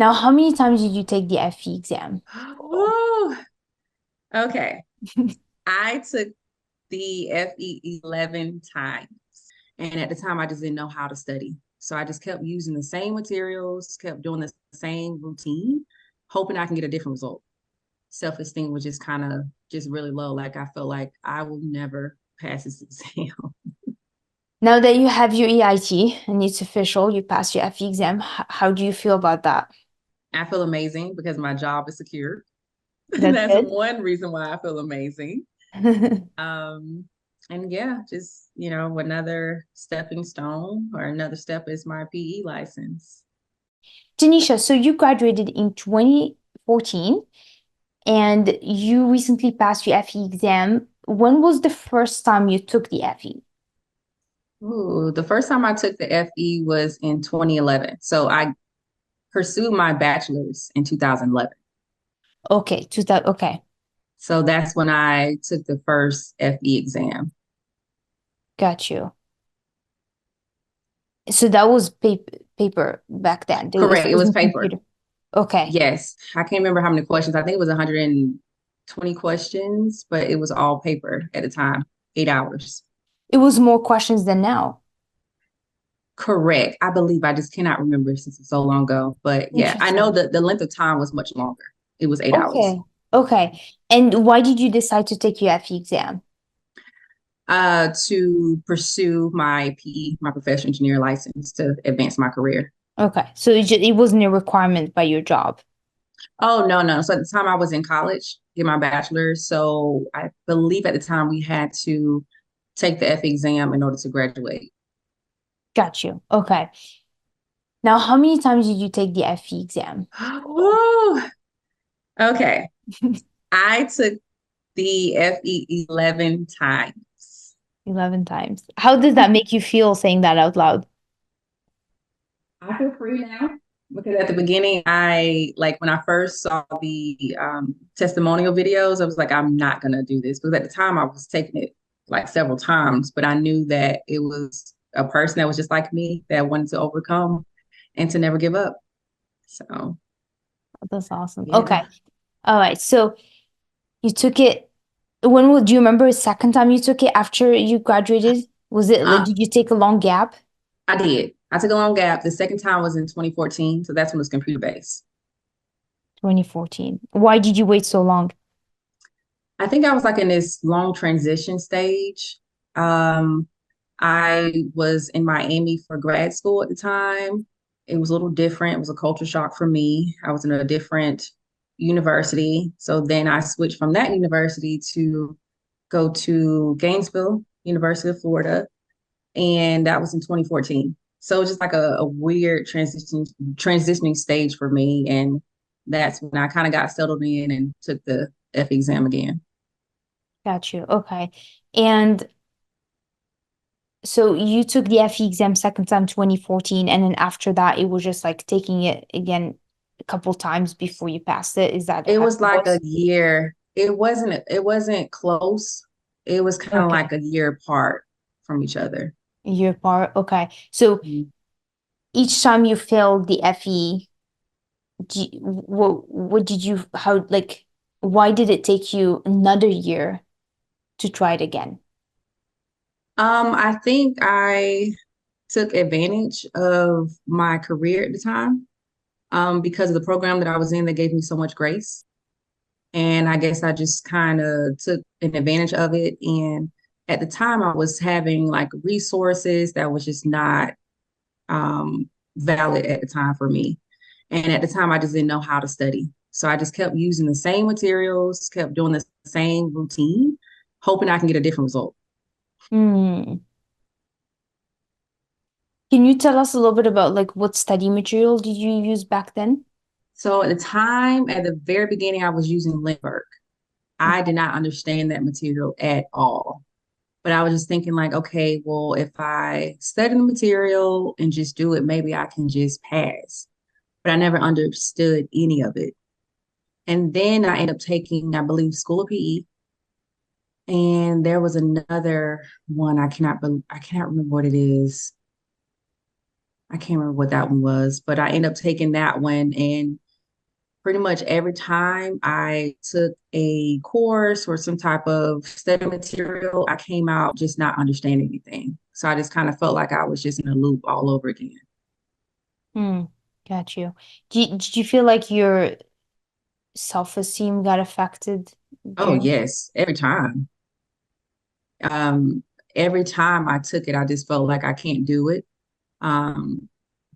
Now, how many times did you take the FE exam? Woo. Okay. I took the FE 11 times. And at the time, I just didn't know how to study. So I just kept using the same materials, kept doing the same routine, hoping I can get a different result. Self-esteem was just kind of just really low. Like I felt like I will never pass this exam. Now that you have your EIT and it's official, you passed your FE exam, how do you feel about that? I feel amazing because my job is secure. That's That's good. one reason why I feel amazing. Um, and yeah, just, another stepping stone or another step is my PE license. Tanesha, so you graduated in 2014 and you recently passed your FE exam. When was the first time you took the FE? Ooh, the first time I took the FE was in 2011. So I pursued my bachelor's in 2011. Okay, okay, So that's when I took the first FE exam. got you. So that was paper back then. It Correct. It was wasn't paper. computer. Okay. Yes. I can't remember how many questions. I think it was 120 questions, but it was all paper at the time, 8 hours. It was more questions than now. Correct. I believe I just cannot remember since it's so long ago. But yeah, I know Interesting. that the length of time was much longer. It was 8 hours. Okay. Okay. And why did you decide to take your FE exam? To pursue my PE, my professional engineer license to advance my career. Okay. So it wasn't a requirement by your job. Oh, no, no. So at the time I was in college, get my bachelor's. So I believe at the time we had to take the F exam in order to graduate. Got you. Okay. Now, how many times did you take the FE exam? Woo. Okay. I took the FE 11 times. 11 times. How does that make you feel saying that out loud? I feel free now because at the beginning, I like when I first saw the testimonial videos, I was like, I'm not going to do this because at the time I was taking it like several times, but I knew that it was a person that was just like me that wanted to overcome and to never give up. So, That's awesome. Okay. yeah. All right. So you took it. Do you remember the second time you took it after you graduated? Was it like, Uh, did you take a long gap? I did. I took a long gap. The second time was in 2014. So that's when it was computer based. 2014. Why did you wait so long? I think I was like in this long transition stage. Um, I was in Miami for grad school at the time. It was a little different. It was a culture shock for me. I was in a different university. So then I switched from that university to go to Gainesville, University of Florida, and that was in 2014. So it was just like a weird transitioning stage for me. And that's when I kind of got settled in and took the F exam again. Got you. Okay. And so you took the FE exam second time 2014, and then after that, it was just like taking it again a couple times before you passed it. Is that It how it was like a was? year. It wasn't close. It was kind of like Okay. a year apart from each other. A year apart. Okay. So Mhm. each time you failed the FE, what did you, how, like, why did it take you another year to try it again? I think I took advantage of my career at the time, because of the program that I was in that gave me so much grace. And I guess I just kind of took an advantage of it. And at the time, I was having like resources that was just not valid at the time for me. And at the time, I just didn't know how to study. So I just kept using the same materials, kept doing the same routine, hoping I can get a different result. Hmm. Can you tell us a little bit about like what study material did you use back then? So at the time, at the very beginning, I was using Lindbergh. I did not understand that material at all. But I was just thinking, like, okay, well, if I study the material and just do it, maybe I can just pass. But I never understood any of it. And then I ended up taking, I believe, School of PE. And there was another one I cannot remember what it is. I can't remember what that one was, but I ended up taking that one. And pretty much every time I took a course or some type of study material, I came out just not understanding anything. So I just kind of felt like I was just in a loop all over again. Hmm, got you. Did you feel like your self-esteem got affected Oh, during? yes, every time. Um, every time I took it, I just felt like I can't do it. Um,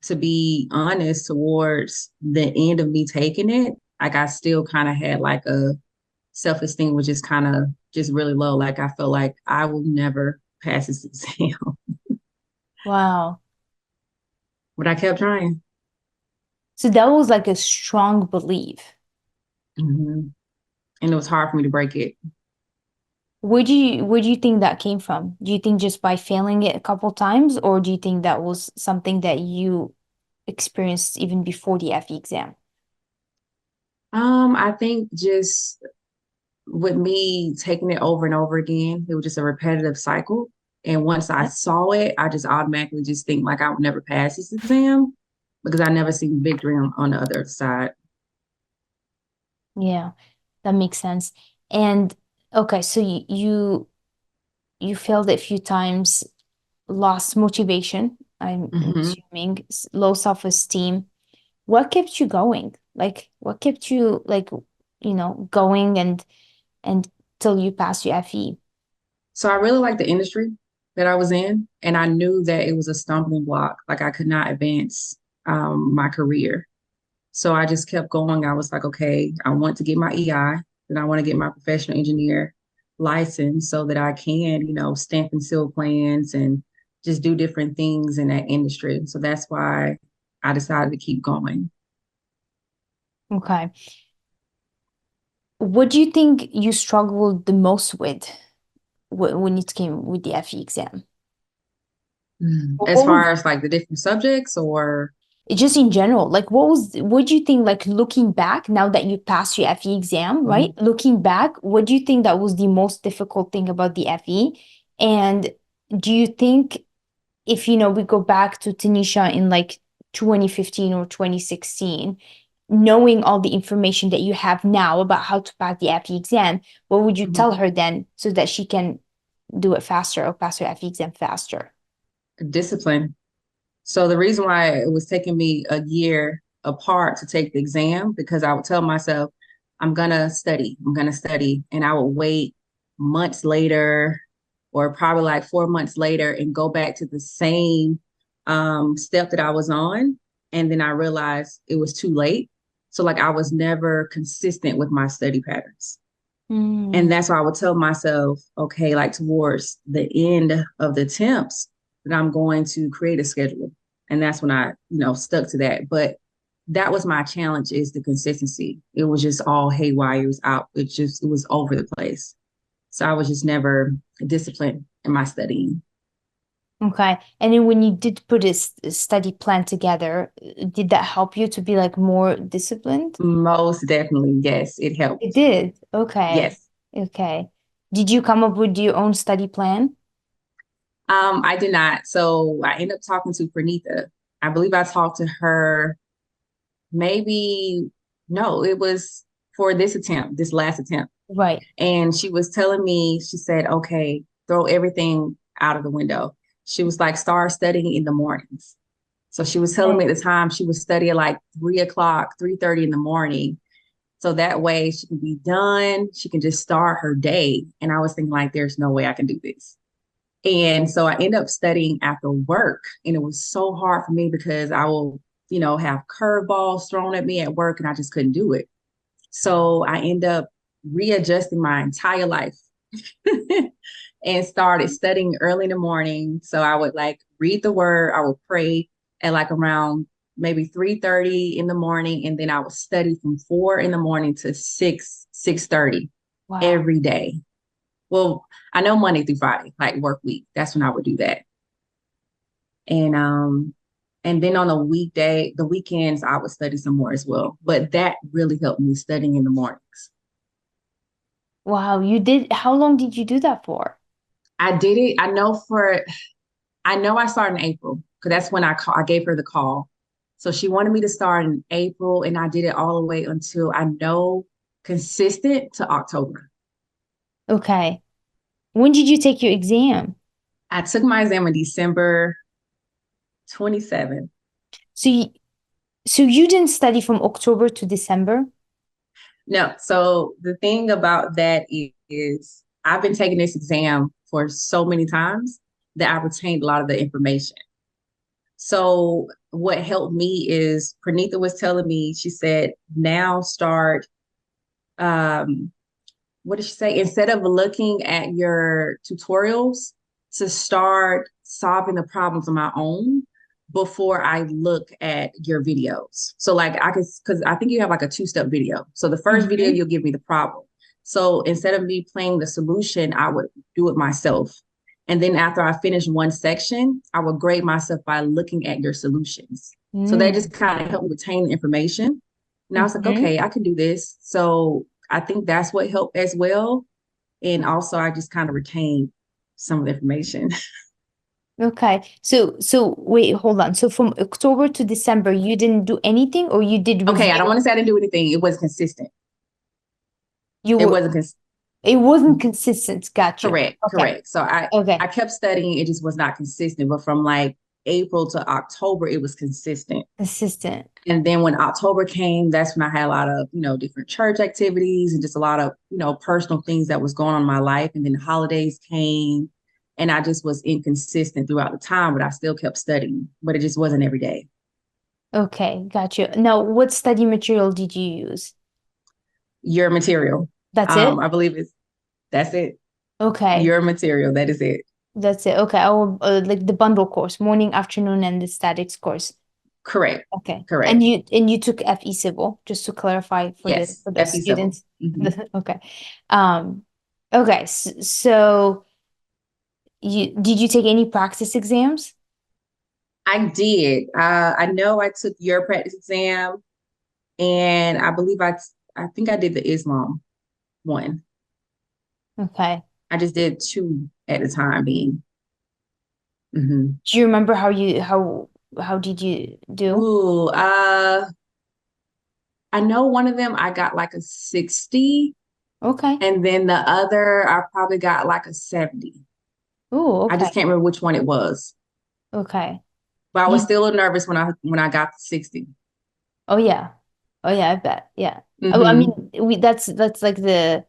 to be honest, towards the end of me taking it, like I still kind of had like a self-esteem was just kind of just really low. Like I felt like I will never pass this exam. Wow. But I kept trying. So that was like a strong belief. Hmm. And it was hard for me to break it. Where do you think that came from? Do you think just by failing it a couple times, or do you think that was something that you experienced even before the FE exam? I think just with me taking it over and over again, it was just a repetitive cycle. And once I Yeah. saw it, I just automatically just think like I would never pass this exam because I never seen victory on the other side. Yeah, that makes sense. And okay, so you failed it a few times, lost motivation, I'm Hmm. assuming, low self-esteem. What kept you going? Like, what kept you like, going and till you passed your FE? So I really liked the industry that I was in, and I knew that it was a stumbling block. Like I could not advance my career. So I just kept going. I was like, okay, I want to get my EI, then I want to get my professional engineer license so that I can, stamp and seal plans and just do different things in that industry. So that's why I decided to keep going. Okay. What do you think you struggled the most with when it came with the FE exam? As What was far as like the different subjects or just in general, like what do you think, like looking back now that you passed your FE exam, right? Mhm. Looking back, what do you think that was the most difficult thing about the FE? And do you think if we go back to Tanisha in like 2015 or 2016, knowing all the information that you have now about how to pass the FE exam, what would you Mhm. tell her then so that she can do it faster or pass her FE exam faster? Discipline. So the reason why it was taking me a year apart to take the exam, because I would tell myself, I'm gonna study. And I would wait months later or probably like 4 months later and go back to the same step that I was on. And then I realized it was too late. So like I was never consistent with my study patterns. And Mm, that's why I would tell myself, okay, like towards the end of the attempts, that I'm going to create a schedule. And that's when I, stuck to that. But that was my challenge is the consistency. It was just all haywire. It was out. It was over the place. So I was just never disciplined in my studying. okay. And then when you did put a study plan together, did that help you to be like more disciplined? Most definitely, yes, it It helped. did. Okay. Yes. Okay. Did you come up with your own study plan? I did not. So I ended up talking to Pranitha. I believe I talked to her maybe no, it was for this last attempt. Right. And she was telling me, she said, okay, throw everything out of the window. She was like, start studying in the mornings. So she was telling me Okay. at the time she would study at like 3 o'clock, 3:30 in the morning. So that way she can be done. She can just start her day. And I was thinking, like, there's no way I can do this. And so I ended up studying after work. And it was so hard for me because I will, have curveballs thrown at me at work and I just couldn't do it. So I end up readjusting my entire life and started studying early in the morning. So I would like read the word, I would pray at like around maybe 3:30 in the morning. And then I would study from 4 in the morning to 6:30 Wow. every day. Well, I know Monday through Friday, like work week. That's when I would do that. And and then on the weekends, I would study some more as well. But that really helped me studying in the mornings. Wow. You did, how long did you do that for? I did it. I know for I know I started in April because that's when I gave her the call. So she wanted me to start in April, and I did it all the way until I know consistent to October. Okay. When did you take your exam? I took my exam in December 27th. So you, so you didn't study from October to December? No, so the thing about that is I've been taking this exam for so many times that I retained a lot of the information. So what helped me is Pranitha was telling me, she said, now start um what did she say? Instead of looking at your tutorials, to start solving the problems on my own before I look at your videos. So like I could, because I think you have like a two-step video. So the first video, Mm-hmm. you'll give me the problem. So instead of me playing the solution, I would do it myself. And then after I finish one section, I would grade myself by looking at your solutions. So that Mm-hmm. just kind of helped me retain the information. And I was like, Mm-hmm. okay, I can do this. So I think that's what helped as well. And also, I just kind of retained some of the information. Okay. So wait, hold on. So from October to December, you didn't do anything or you did Okay, I don't review? want to say I didn't do anything. It was consistent. You It were, wasn't it wasn't consistent. Got you. correct, Okay. correct. So I Okay. kept studying. It just was not consistent. But from like April to October, it was consistent. Consistent. And then when October came, that's when I had a lot of, different church activities and just a lot of, personal things that was going on in my life. And then the holidays came and I just was inconsistent throughout the time, but I still kept studying, but it just wasn't every day. Okay, got you. Now, what study material did you use? Your material. That's it? I believe that's it. Okay. Your material. That is it. That's it. Okay. I will like the bundle course, morning, afternoon, and the statics course. Correct. Okay. And Correct. you took FE Civil, just to clarify Yes. for the FE civil. students. Mhm. Okay. Um, okay. So you did you take any practice exams? I did. I know I took your practice exam, and I believe I think I did the Islam one. Okay. I just did two at the time being. Hmm. Do you remember how did you do? Ooh, I know one of them I got like a 60, Okay. and then the other I probably got like a 70. Oh, I okay. just can't remember which one it was. Okay. But I was You, still a little nervous when I got the 60. oh yeah. Oh yeah, I bet. Yeah. I mean, Hmm. we that's like the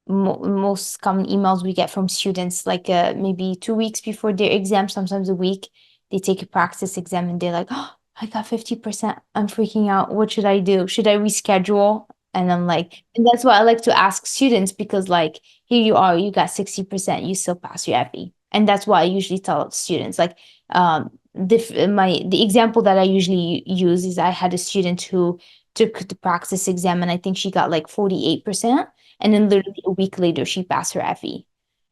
mo most common emails we get from students, like maybe 2 weeks before their exam, sometimes a week, they take a practice exam and they're like, oh, I got 50%. I'm freaking out. What should I do? Should I reschedule? And I'm like, and that's why I like to ask students because like here you are, you got 60%, you still pass your FE. And that's why I usually tell students like the example that I usually use is I had a student who took the practice exam and I think she got like 48%. And then literally a week later, she passed her FE.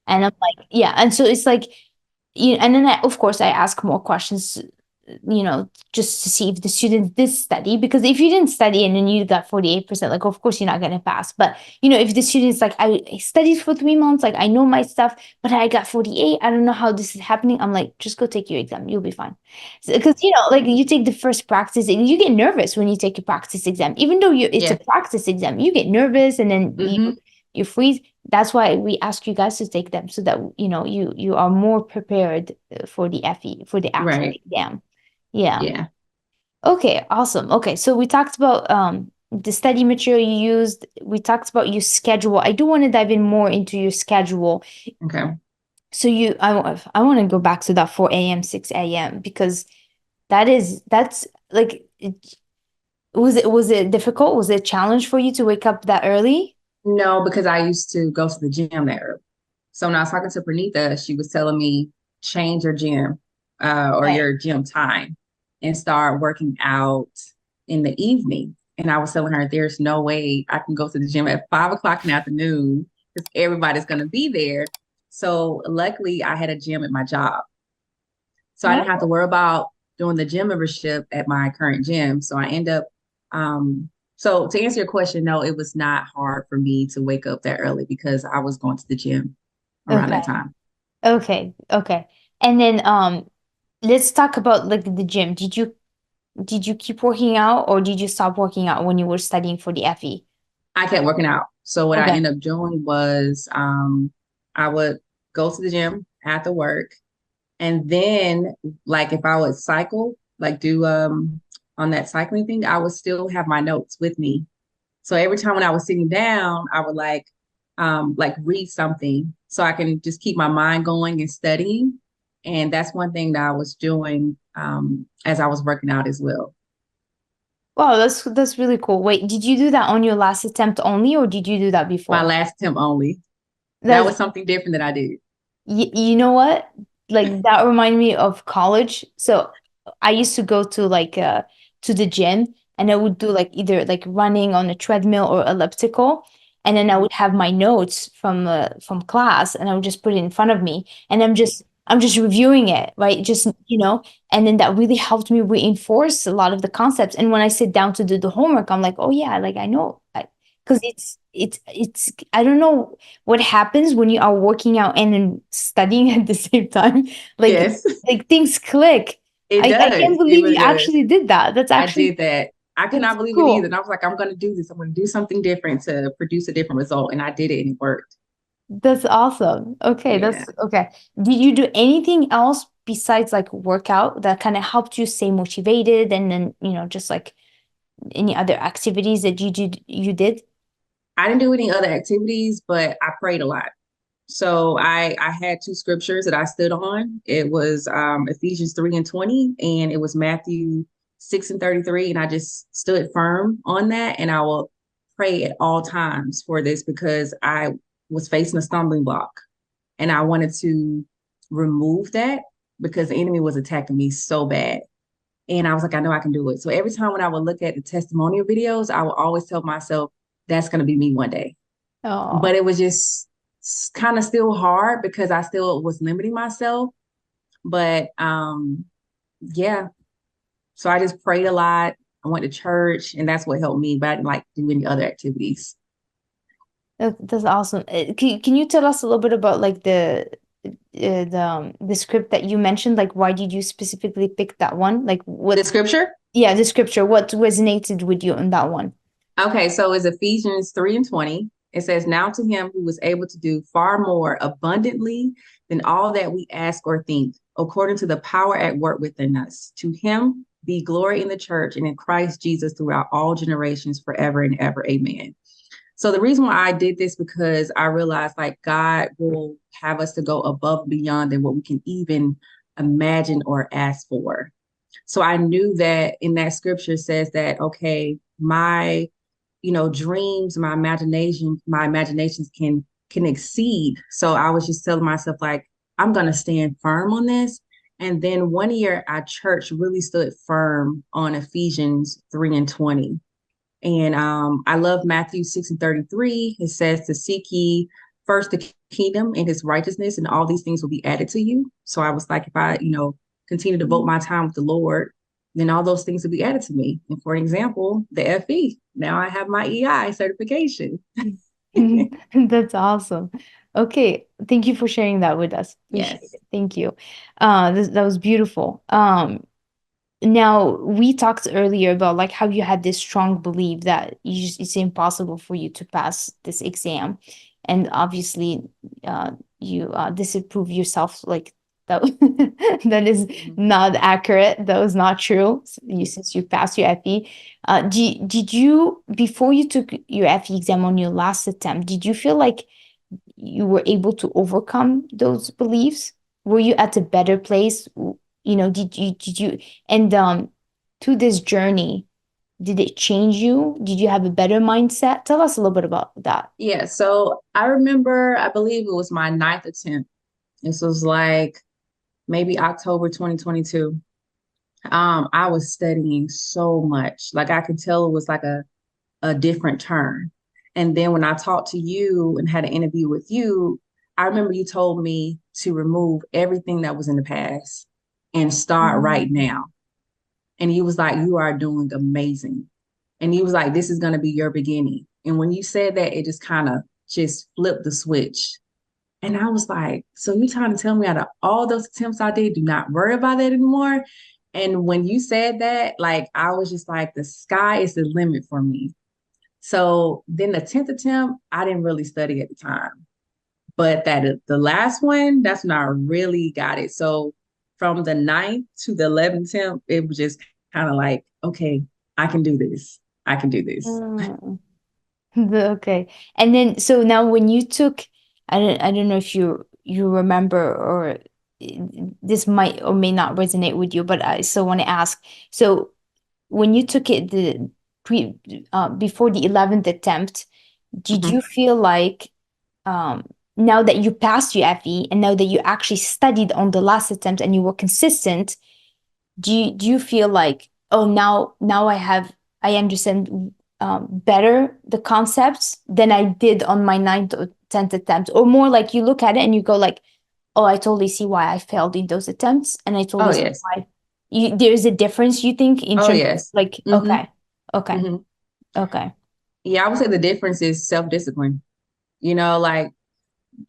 And I'm like, yeah. And so it's like, and then of course I ask more questions, just to see if the students did study. Because if you didn't study and then you got 48%, like of course you're not gonna pass. But if the students like I studied for 3 months, like I know my stuff, but I got 48, I don't know how this is happening. I'm like, just go take your exam, you'll be fine. Because like you take the first practice and you get nervous when you take a practice exam, even though it's a Yeah. practice exam, you get nervous and then Hmm. you freeze. That's why we ask you guys to take them so that you are more prepared for the FE for the actual Right. exam. Yeah. Yeah. Okay, awesome. Okay, so we talked about the study material you used. We talked about your schedule. I do want to dive in more into your schedule. Okay. So I want to go back to that 4 a.m., 6 a.m. because that's like was it difficult? Was it a challenge for you to wake up that early? No, because I used to go to the gym that early. So when I was talking to Pranitha, she was telling me change your gym or Okay. your gym time and start working out in the evening. And I was telling her, there's no way I can go to the gym at 5 o'clock in the afternoon because everybody's going to be there. So luckily, I had a gym at my job. So I didn't have to Oh, worry about doing the gym membership at my current gym. So I end up, so to answer your question, no, it was not hard for me to wake up that early because I was going to the gym around that okay. time. Okay. Okay. And then let's talk about like the gym. Did you keep working out or did you stop working out when you were studying for the FE? I kept working out. So what I Okay. ended up doing was I would go to the gym after work. And then like if I would cycle, like do on that cycling thing, I would still have my notes with me. So every time when I was sitting down, I would like read something so I can just keep my mind going and studying. And that's one thing that I was doing as I was working out as well. Wow, that's really cool. Wait, did you do that on your last attempt only or did you do that My before? last attempt only. That That's was something different that I did. you know what? Like that reminded me of college. So I used to go to the gym and I would do like either like running on a treadmill or elliptical. And then I Mhm. would have my notes from class and I would just put it in front of me and I'm just reviewing it, right? Just, and then that really helped me reinforce a lot of the concepts. And when I sit down to do the homework, I'm like, oh yeah, like I know. Because it's I don't know what happens when you are working out and then studying at the same time. Like Yes, like things click. it I can't does. It believe really you does. actually did that. That's I actually did that. I could that's not believe it either. cool. And I was like, I'm going to do this. I'm going to do something different to produce a different result. And I did it and it worked. That's awesome. Okay, Yeah. that's okay. Did you do anything else besides like workout that kind of helped you stay motivated and then, just like any other activities that you did? I didn't do any other activities, but I prayed a lot. So I had two scriptures that I stood on. It was Ephesians 3 and 20, and it was Matthew 6 and 33. And I just stood firm on that. And I will pray at all times for this because I was facing a stumbling block and I wanted to remove that because the enemy was attacking me so bad. And I was like, I know I can do it. So every time when I would look at the testimonial videos, I would always tell myself, that's going to be me one day. But Oh. it was just kind of still hard because I still was limiting myself. But yeah, so I just prayed a lot. I went to church, and that's what helped me. But I didn't like do any other activities. That's awesome. Can you tell us a little bit about like the script that you mentioned? Like, why did you specifically pick that one? Like, The what? scripture. Yeah, the scripture. What resonated with you in that one? Okay, so it's Ephesians 3 and 20. It says, now to him who was able to do far more abundantly than all that we ask or think, according to the power at work within us. To him be glory in the church and in Christ Jesus throughout all generations, forever and ever. Amen. So the reason why I did this because I realized like God will have us to go above and beyond than what we can even imagine or ask for. So I knew that in that scripture says that, okay, my, dreams, my imaginations can exceed. So I was just telling myself like, I'm gonna stand firm on this. And then one year our church really stood firm on Ephesians 3 and 20. And I love Matthew 6 and 33. It says to seek ye first the kingdom and his righteousness, and all these things will be added to you. So I was like, if I, continue to devote my time with the Lord, then all those things will be added to me. And for example, the FE. Now I have my EI certification. That's awesome. Okay, thank you for sharing that with us. Appreciate Yes. it. Thank you. That was beautiful. Now, we talked earlier about like how you had this strong belief that it's impossible for you to pass this exam. And obviously, you disapprove yourself like that that is Mhm. not accurate. That was not true. Since you passed your FE. Did you before you took your FE exam on your last attempt, did you feel like you were able to overcome those beliefs? Were you at a better place? Did you and to this journey, did it change you? Did you have a better mindset? Tell us a little bit about that. Yeah. So I remember, I believe it was my ninth attempt. This was like maybe October 2022. I was studying so much. Like I could tell it was like a different turn. And then when I talked to you and had an interview with you, I remember you told me to remove everything that was in the past and start right Mm. now. And he was like, you are doing amazing. And he was like, this is going to be your beginning. And when you said that, it just kind of just flipped the switch. And I was like, so you trying to tell me out of all those attempts I did, do not worry about that anymore? And when you said that, like, I was just like, the sky is the limit for me. So then the 10th attempt, I didn't really study at the time. But that the last one, that's when I really got it. So from the ninth to the 11th attempt, it was just kind of like, okay, I can do this. I can do this. Mm. Okay. And then so now when you took, I don't know if you remember, or this might or may not resonate with you, but I still want to ask. So when you took it the pre before the 11th attempt, did Mhm. you feel like now that you passed your FE and now that you actually studied on the last attempt and you were consistent, do you feel like, oh, now I understand better the concepts than I did on my ninth or 10th attempt? Or more like you look at it and you go like, oh, I totally see why I failed in those attempts, and I Oh, totally see yes. why there's a difference, you think, in Oh, terms of yes. like, hmm okay, okay, hmm okay. Yeah, I would say the difference is self-discipline. Like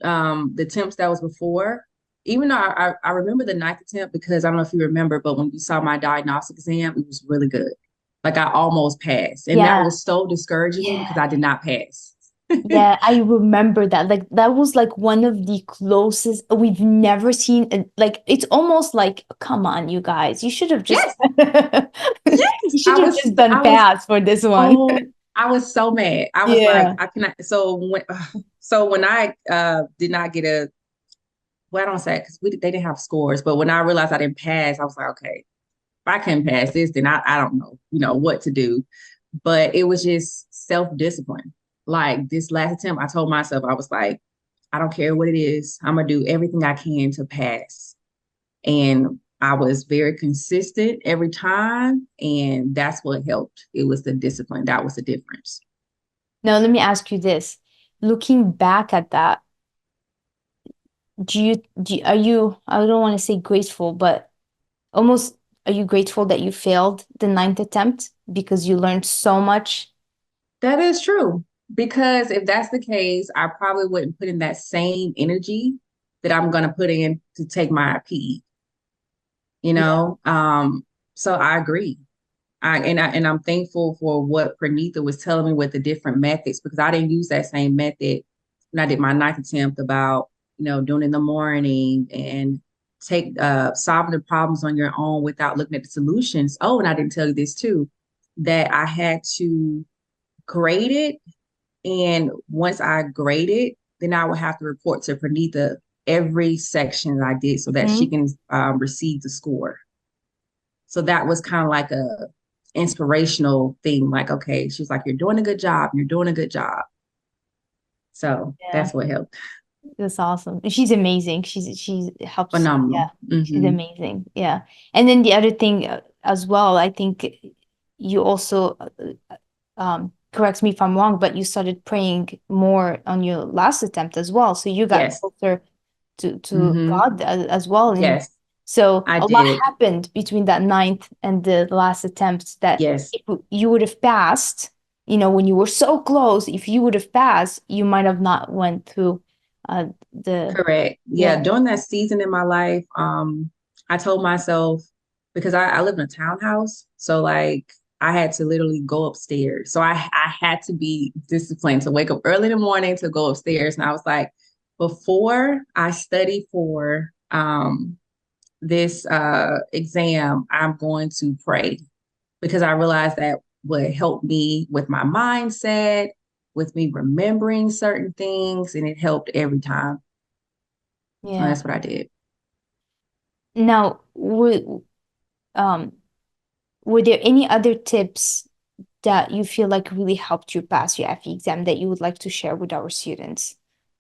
the attempts that was before, even though I remember the ninth attempt because I don't know if you remember, but when you saw my diagnostic exam, it was really good. Like I almost passed. And that Yeah. was so discouraging me because Yeah. I did not pass. Yeah, I remember that. Like that was like one of the closest we've never seen. Like it's almost like, come on, you guys, you should have just Yes, you yes. should have just done I was, pass for this one. oh, I was so mad. I was like, Yeah. I cannot. So when I did not get a, well, I don't say because they didn't have scores, but when I realized I didn't pass, I was like, okay, if I couldn't pass this, then I don't know, what to do. But it was just self-discipline. Like this last attempt, I told myself, I was like, I don't care what it is. I'm gonna do everything I can to pass. And I was very consistent every time. And that's what helped. It was the discipline. That was the difference. Now let me ask you this. Looking back at that, are you, I don't want to say grateful, but almost, are you grateful that you failed the ninth attempt because you learned so much? That is true. Because if that's the case, I probably wouldn't put in that same energy that I'm going to put in to take my PE, you Yeah. know? So I agree. I'm thankful for what Pranitha was telling me with the different methods because I didn't use that same method when I did my ninth attempt about, doing in the morning and take solving the problems on your own without looking at the solutions. Oh, and I didn't tell you this too, that I had to grade it. And once I graded, then I would have to report to Pranitha every section I did so that she Mhm. can receive the score. So that was kind of like a inspirational thing. Like, okay, she's like, you're doing a good job. You're doing a good job. So Yeah. that's what helped. That's awesome. She's amazing. She helps. Phenomenal. Yeah, she's Hmm. amazing. Yeah. And then the other thing as well, I think you also correct me if I'm wrong, but you started praying more on your last attempt as well. So you got Yes. closer to Hmm. God as well. And Yes, so I a lot did. happened between that ninth and the last attempt that Yes. if you would have passed, when you were so close, if you would have passed, you might have not went through the Correct. Yeah. yeah. During that season in my life, I told myself because I live in a townhouse, so like I had to literally go upstairs. So I had to be disciplined to wake up early in the morning to go upstairs. And I was like, before I study for this exam, I'm going to pray because I realized that would help me with my mindset, with me remembering certain things, and it helped every time. So Yeah. that's what I did. Now, um were there any other tips that you feel like really helped you pass your FE exam that you would like to share with our students?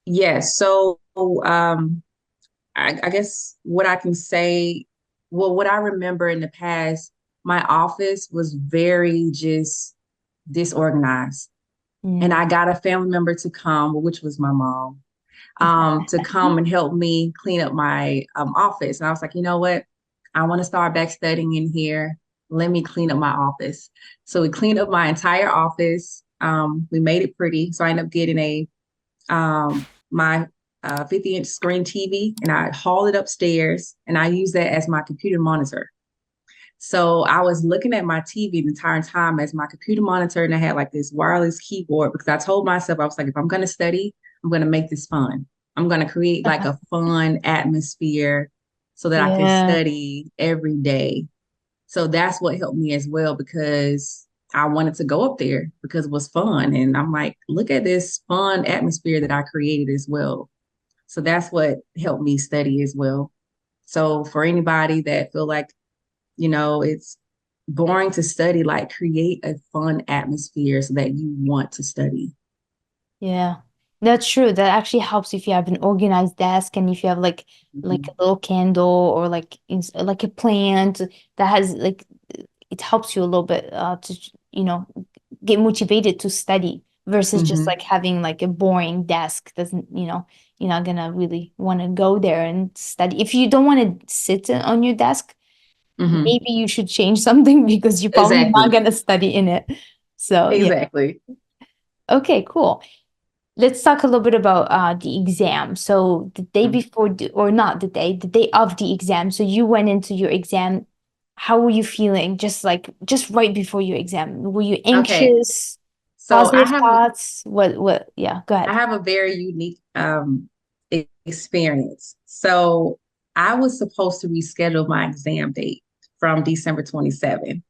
Yes. So I guess what I can say, well, what I remember in the past, my office was very just disorganized. And Mm. I got a family member to come, which was my mom, to come and help me clean up my office. And I was like, you know what? I want to start back studying in here. Let me clean up my office. So we cleaned up my entire office. We made it pretty. So I ended up getting my 50-inch screen TV, and I hauled it upstairs, and I used that as my computer monitor. So I was looking at my TV the entire time as my computer monitor, and I had like this wireless keyboard because I told myself, I was like, if I'm going to study, I'm going to make this fun. I'm going to create like a fun atmosphere so that I can Yeah. study every day. So that's what helped me as well because I wanted to go up there because it was fun. And I'm like, look at this fun atmosphere that I created as well. So that's what helped me study as well. So for anybody that feel like, it's boring to study, like create a fun atmosphere so that you want to study. Yeah, that's true. That actually helps if you have an organized desk and if you have like Mhm. a little candle or like a plant that has like it helps you a little bit to get motivated to study versus just Mhm. like having like a boring desk doesn't you're not gonna really want to go there and study. If you don't want to sit on your desk, Mhm. maybe you should change something because you're probably not Exactly. gonna study in it. So yeah. Exactly. Okay, cool. Let's talk a little bit about the exam. So the day Mhm. before, or not the day of the exam. So you went into your exam. How were you feeling? Just right before your exam. Were you Okay. anxious? So Positive thoughts? What? Yeah, go I ahead. have a very unique experience. So I was supposed to reschedule my exam date from December 27th.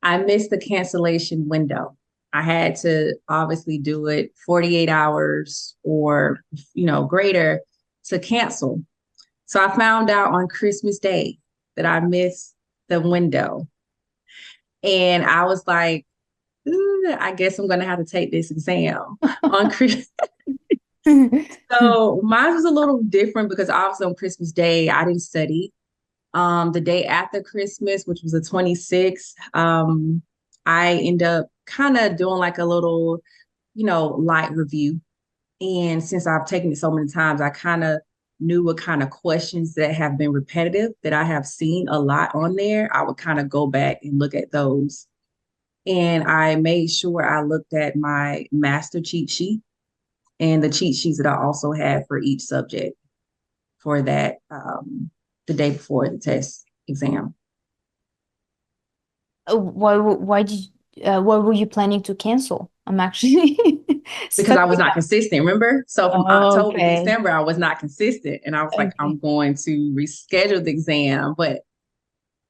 I missed the cancellation window. I had to obviously do it 48 hours or greater to cancel. So I found out on Christmas Day that I missed the window. And I was like, I guess I'm going to have to take this exam on Christmas. So mine was a little different because obviously on Christmas Day, I didn't study. The day after Christmas, which was the 26th, I end up kind of doing like a little, light review. And since I've taken it so many times, I kind of knew what kind of questions that have been repetitive that I have seen a lot on there. I would kind of go back and look at those. And I made sure I looked at my master cheat sheet and the cheat sheets that I also had for each subject for that the day before the test exam Why did what were you planning to cancel? I'm actually because stuck I was with not that. consistent. Remember? So from Oh, October to okay. December, I was not consistent. And I was like, Okay. I'm going to reschedule the exam. But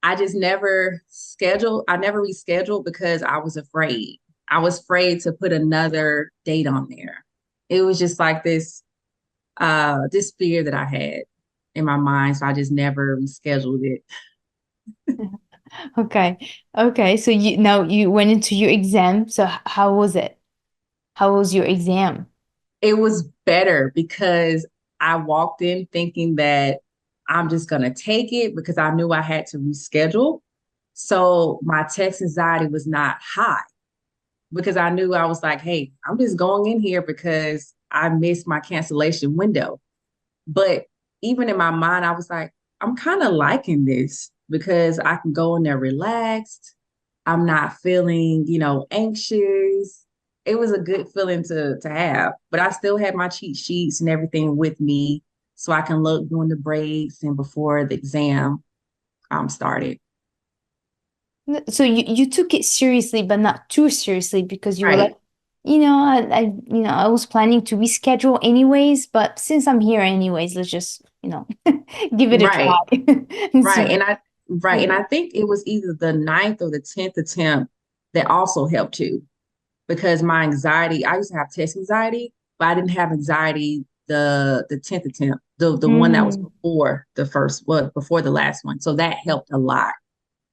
I just never scheduled, I never rescheduled because I was afraid. I was afraid to put another date on there. It was just like this fear that I had in my mind. So I just never rescheduled it. Okay. Okay. So you went into your exam. So how was it? How was your exam? It was better because I walked in thinking that I'm just going to take it because I knew I had to reschedule. So my test anxiety was not high because I knew I was like, hey, I'm just going in here because I missed my cancellation window. But even in my mind, I was like, I'm kind of liking this because I can go in there relaxed. I'm not feeling, anxious. It was a good feeling to have, but I still had my cheat sheets and everything with me so I can look during the breaks and before the exam started. So you took it seriously, but not too seriously because you were like, Right, I was planning to reschedule anyways, but since I'm here anyways, let's just, give it a right, try. right. So, And I think it was either the ninth or the 10th attempt that also helped too. Because my anxiety, I used to have test anxiety, but I didn't have anxiety the 10th attempt, the one that was mm, before the first, well, before the last one. So that helped a lot.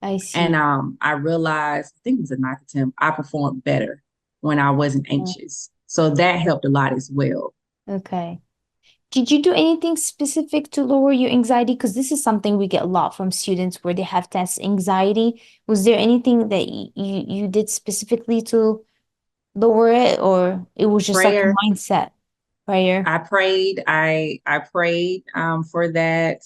I And see. I realized, I think it was the ninth attempt, I performed better when I wasn't Mm, anxious. So that helped a lot as well. okay. Did you do anything specific to lower your anxiety? Because this is something we get a lot from students where they have test anxiety. Was there anything that you did specifically to lower it, or it was just like a Prayer, mindset prayer? I prayed for that.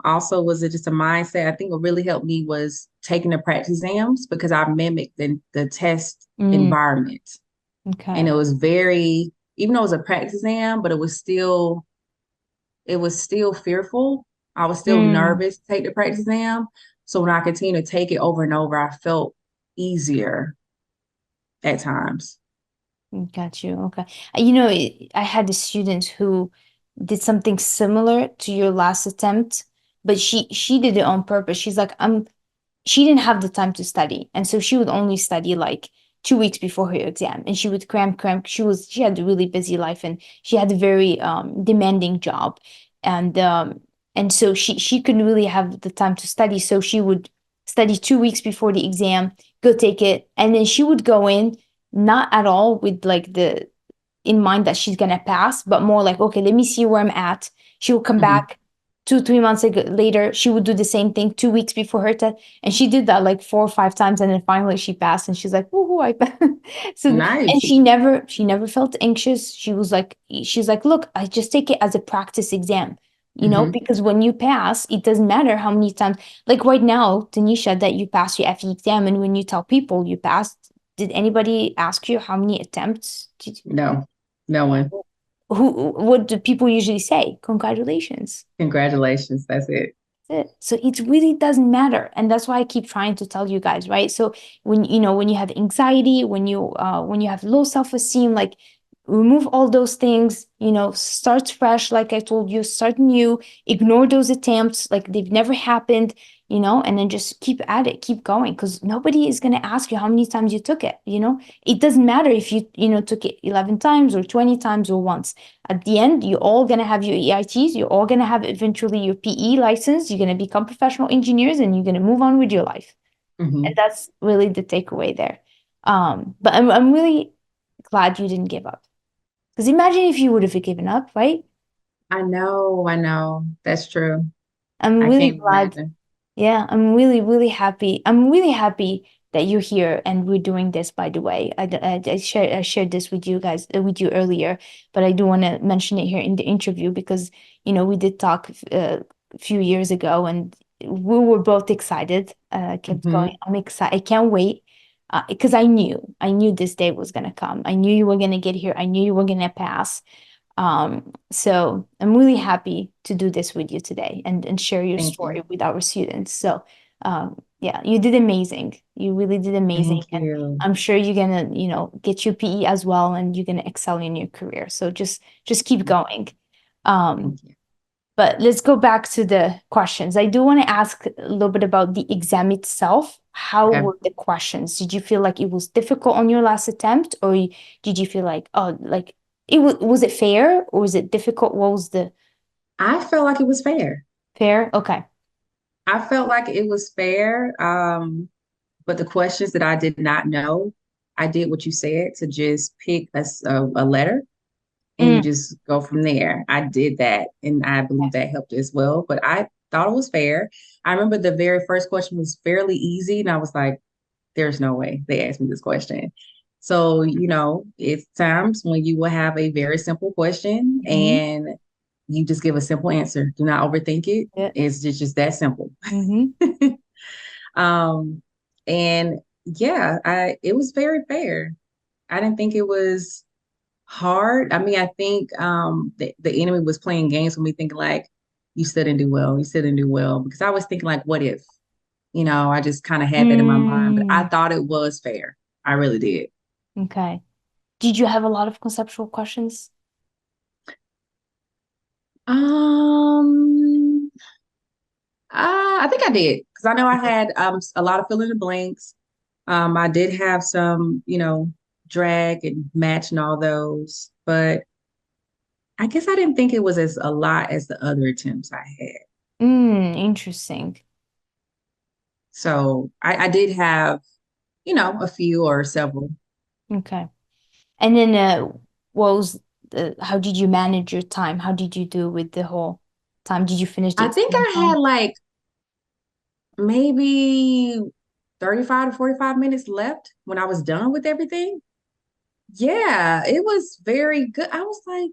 Also, was it just a mindset? I think what really helped me was taking the practice exams because I mimicked the test Mm, environment. And okay. it was very, even though it was a practice exam, but it was still fearful. I was still Mm, nervous to take the practice exam. So when I continued to take it over and over, I felt easier at times. got you. Okay. I had a student who did something similar to your last attempt, but she did it on purpose. She's like, she didn't have the time to study, and so she would only study like 2 weeks before her exam, and she would cram. She had a really busy life, and she had a very demanding job, and so she couldn't really have the time to study. So she would study 2 weeks before the exam, go take it, and then she would go in not at all with like the in mind that she's gonna pass, but more like, okay, let me see where I'm at. She will come Hmm. back 2, 3 months later. She would do the same thing 2 weeks before her test, and she did that like 4 or 5 times, and then finally she passed, and she's like, "Woohoo, I passed!" And Nice. she never felt anxious. She's like, "Look, I just take it as a practice exam." Hmm. Because when you pass, it doesn't matter how many times. Like right now, Tanisha, that you passed your FE exam, and when you tell people you passed, did anybody ask you how many attempts did No, no one. what do people usually say? Congratulations. Congratulations. That's it. That's it. So it really doesn't matter. And that's why I keep trying to tell you guys, right? So when you have anxiety, when you have low self-esteem, like remove all those things, start fresh, like I told you, start new, ignore those attempts, like they've never happened, and then just keep at it, keep going, because nobody is going to ask you how many times you took it. It doesn't matter if you took it 11 times or 20 times or once. At the end, you're all going to have your EITs, you're all going to have eventually your PE license, you're going to become professional engineers, and you're going to move on with your life. And Hmm. that's really the takeaway there. But I'm really glad you didn't give up. Because imagine if you would have given up, right? I know. I know. That's true. I'm I really can't glad. imagine. Yeah, I'm really, really happy. I'm really happy that you're here and we're doing this, by the way. I shared this with you guys, with you earlier, but I do want to mention it here in the interview because, we did talk a few years ago and we were both excited. I kept going, Hmm. I'm excited. I can't wait. Because I knew this day was gonna come. I knew you were gonna get here. I knew you were gonna pass. So I'm really happy to do this with you today and share your Thank you. story with our students. So yeah, you did amazing. You really did amazing. Thank And you. I'm sure you're gonna, get your PE as well and you're gonna excel in your career. So just keep going. Um, Thank you. but let's go back to the questions. I do want to ask a little bit about the exam itself. How Okay. were the questions? Did you feel like it was difficult on your last attempt, or did you feel like, oh, like was it fair or was it difficult? What was the I felt like it was fair. fair? Okay. I felt like it was fair. But the questions that I did not know, I did what you said to just pick a letter and you Mm, just go from there. I did that and I believe that helped as well. But I thought it was fair. I remember the very first question was fairly easy, and I was like, there's no way they asked me this question. So, it's times when you will have a very simple question hmm. and you just give a simple answer. Do not overthink it. Yeah. It's just that simple. Hmm. Um, and yeah, it was very fair. I didn't think it was hard. I mean, I think the enemy was playing games with me, thinking like, you still didn't do well, you still didn't do well. Because I was thinking like, what if? I just kind of had that in my mind, but I Mm, thought it was fair. I really did. okay. Did you have a lot of conceptual questions? Um, I think I did because I know I had a lot of fill in the blanks. I did have some, drag and match and all those, but I guess I didn't think it was as a lot as the other attempts I had. Interesting. So I did have, a few or several. Okay. And then what was how did you manage your time? How did you do with the whole time? Did you finish the I think exam on I had time? like maybe 35 to 45 minutes left when I was done with everything. Yeah, it was very good. I was like,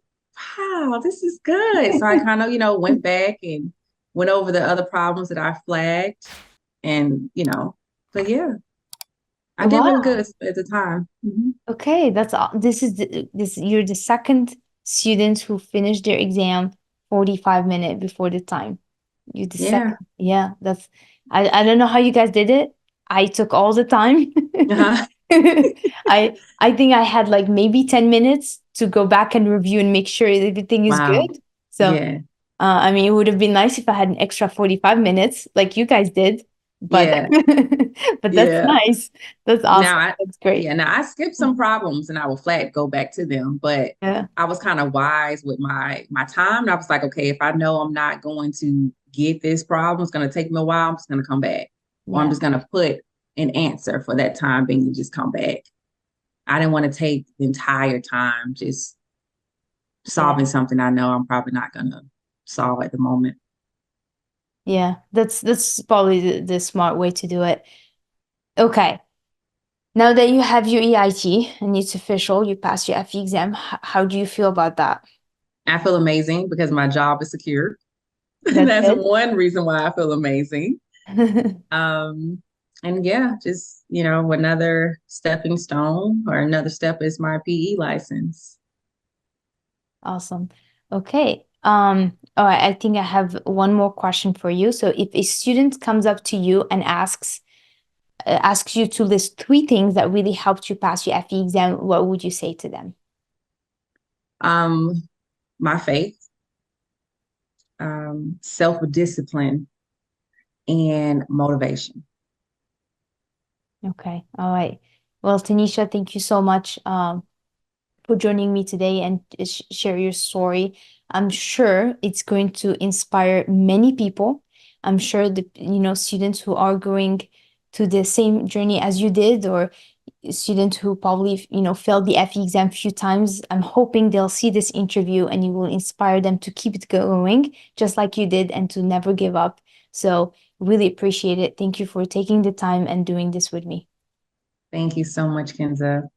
wow, this is good. So I kind of, went back and went over the other problems that I flagged and, but yeah, I did really Wow. good at the time. Okay, this is this you're the second student who finished their exam 45 minutes before the time. You're the Yeah. second. Yeah, that's I don't know how you guys did it. I took all the time. Uh-huh. I think I had like maybe 10 minutes to go back and review and make sure everything is Wow. good. So, Yeah. I mean, it would have been nice if I had an extra 45 minutes like you guys did, but Yeah. but that's Yeah. nice. That's Now awesome. I That's great. yeah, now I skipped some problems and I will flat go back to them, but Yeah. I was kind of wise with my time. And I was like, okay, if I know I'm not going to get this problem, it's gonna take me a while, I'm just gonna come back. Or I'm Yeah. just gonna put an answer for that time being and just come back. I didn't want to take the entire time just Yeah. solving something I know I'm probably not gonna solve at the moment. Yeah. That's probably the smart way to do it. Okay. Now that you have your EIT and it's official, you passed your FE exam, how do you feel about that? I feel amazing because my job is secure. That's That's good. one reason why I feel amazing. Um, and yeah, just, another stepping stone or another step is my PE license. Awesome. Okay. All right, I think I have one more question for you. So if a student comes up to you and asks you to list three things that really helped you pass your FE exam, what would you say to them? Um, my faith, self-discipline, and motivation. Okay. All right. Well, Tanisha, thank you so much for joining me today and share your story. I'm sure it's going to inspire many people. I'm sure the students who are going to the same journey as you did, or students who probably failed the FE exam a few times. I'm hoping they'll see this interview and you will inspire them to keep it going, just like you did, and to never give up. So really appreciate it. Thank you for taking the time and doing this with me. Thank you so much, Kenza.